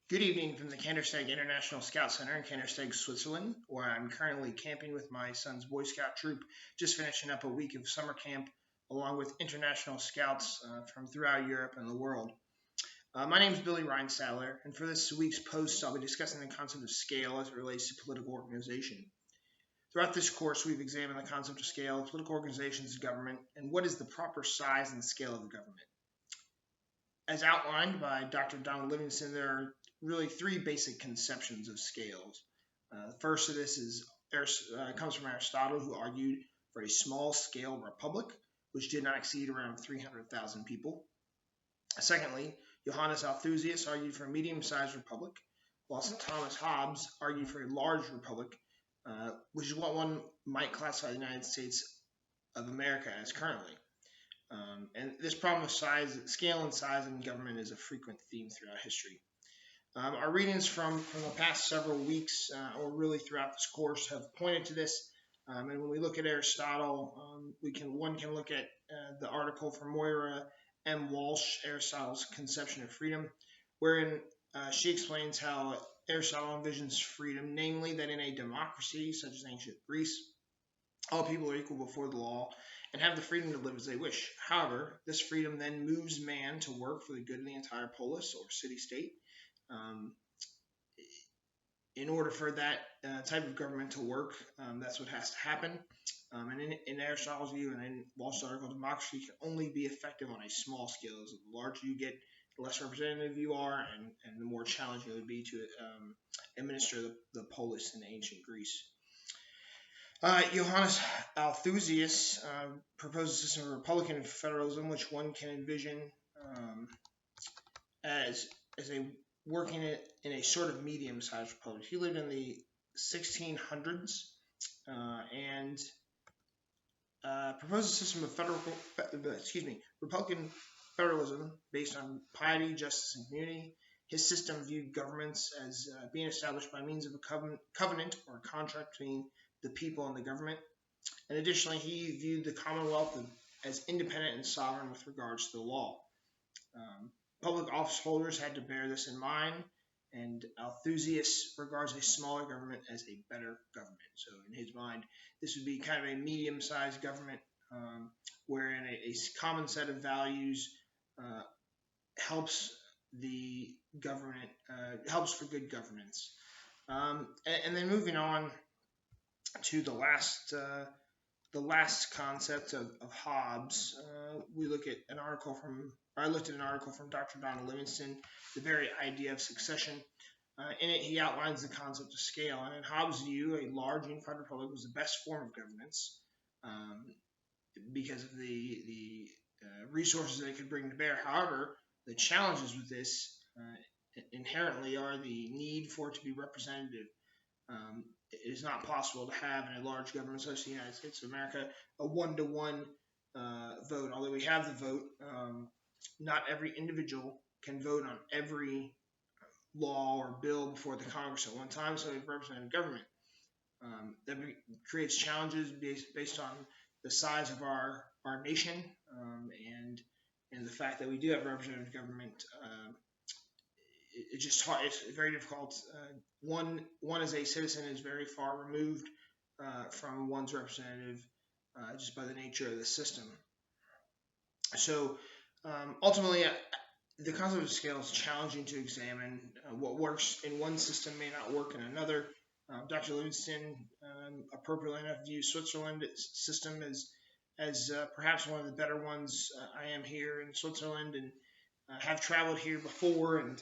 Good evening from the Kandersteg International Scout Center in Kandersteg, Switzerland, where I'm currently camping with my son's Boy Scout troop, just finishing up a week of summer camp, along with international scouts from throughout Europe and the world. My name is Billy Reinstadler, and for this week's post, I'll be discussing the concept of scale as it relates to political organization. Throughout this course, we've examined the concept of scale, political organizations, and government, and what is the proper size and scale of the government. As outlined by Dr. Donald Livingston, there are really three basic conceptions of scales. The first of this comes from Aristotle, who argued for a small-scale republic, which did not exceed around 300,000 people. Secondly, Johannes Althusius argued for a medium-sized republic, whilst Thomas Hobbes argued for a large republic, which is what one might classify the United States of America as currently. And this problem of scale and size in government is a frequent theme throughout history. Our readings from the past several weeks, or really throughout this course, have pointed to this. And when we look at Aristotle, one can look at the article from Moira M. Walsh, Aristotle's Conception of Freedom, wherein she explains how Aristotle envisions freedom, namely that in a democracy such as ancient Greece, all people are equal before the law and have the freedom to live as they wish. However, this freedom then moves man to work for the good of the entire polis or city-state. In order for that type of government to work, that's what has to happen. And in Aristotle's view and in Walsh's article, democracy can only be effective on a small scale. So the larger you get, the less representative you are, and the more challenging it would be to administer the polis in ancient Greece. Johannes Althusius proposed a system of republican federalism, which one can envision as a working in a sort of medium-sized republic. He lived in the 1600s and proposed a system of republican federalism based on piety, justice, and community. His system viewed governments as being established by means of a covenant or a contract between the people and the government. And additionally, he viewed the Commonwealth as independent and sovereign with regards to the law. Public office holders had to bear this in mind, and Althusius regards a smaller government as a better government. So in his mind, this would be kind of a medium-sized government wherein a common set of values helps the government, helps for good governance. And then moving on to the last concept of Hobbes, we look at an article from, I looked at an article from Dr. Donald Livingston, the very idea of secession. In it, he outlines the concept of scale, and in Hobbes' view, a large unified republic was the best form of governance because of the resources they could bring to bear. However, the challenges with this inherently are the need for it to be representative. It is not possible to have in a large government such as the United States of America a one-to-one vote. Although we have the vote, not every individual can vote on every law or bill before the Congress at one time, so we have representative government. That creates challenges based on the size of our nation and the fact that we do have representative government. It's just hard. It's very difficult. One as a citizen is very far removed from one's representative just by the nature of the system. So ultimately, the concept of scale is challenging to examine. What works in one system may not work in another. Dr. Livingston appropriately enough views Switzerland's system as perhaps one of the better ones. I am here in Switzerland and have traveled here before, and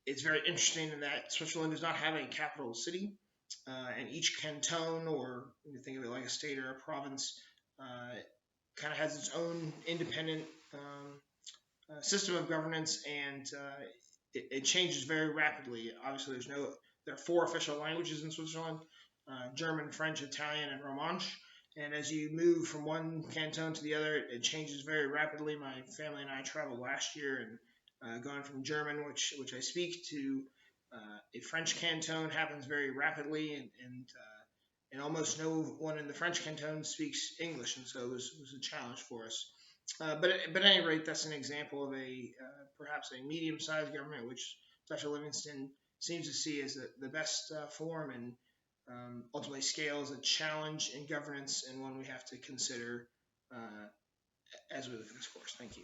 it's very interesting in that Switzerland does not have a capital city, and each canton, or you think of it like a state or a province, kind of has its own independent system of governance, and it changes very rapidly. Obviously, there are 4 official languages in Switzerland: German, French, Italian, and Romansh. And as you move from one canton to the other, it changes very rapidly. My family and I traveled last year, and going from German, which I speak, to a French canton happens very rapidly, and almost no one in the French canton speaks English, and so it was a challenge for us. But at any rate, that's an example of perhaps a medium-sized government which Dr. Livingston seems to see as the best form, and ultimately scale as a challenge in governance and one we have to consider as we look at this course. Thank you.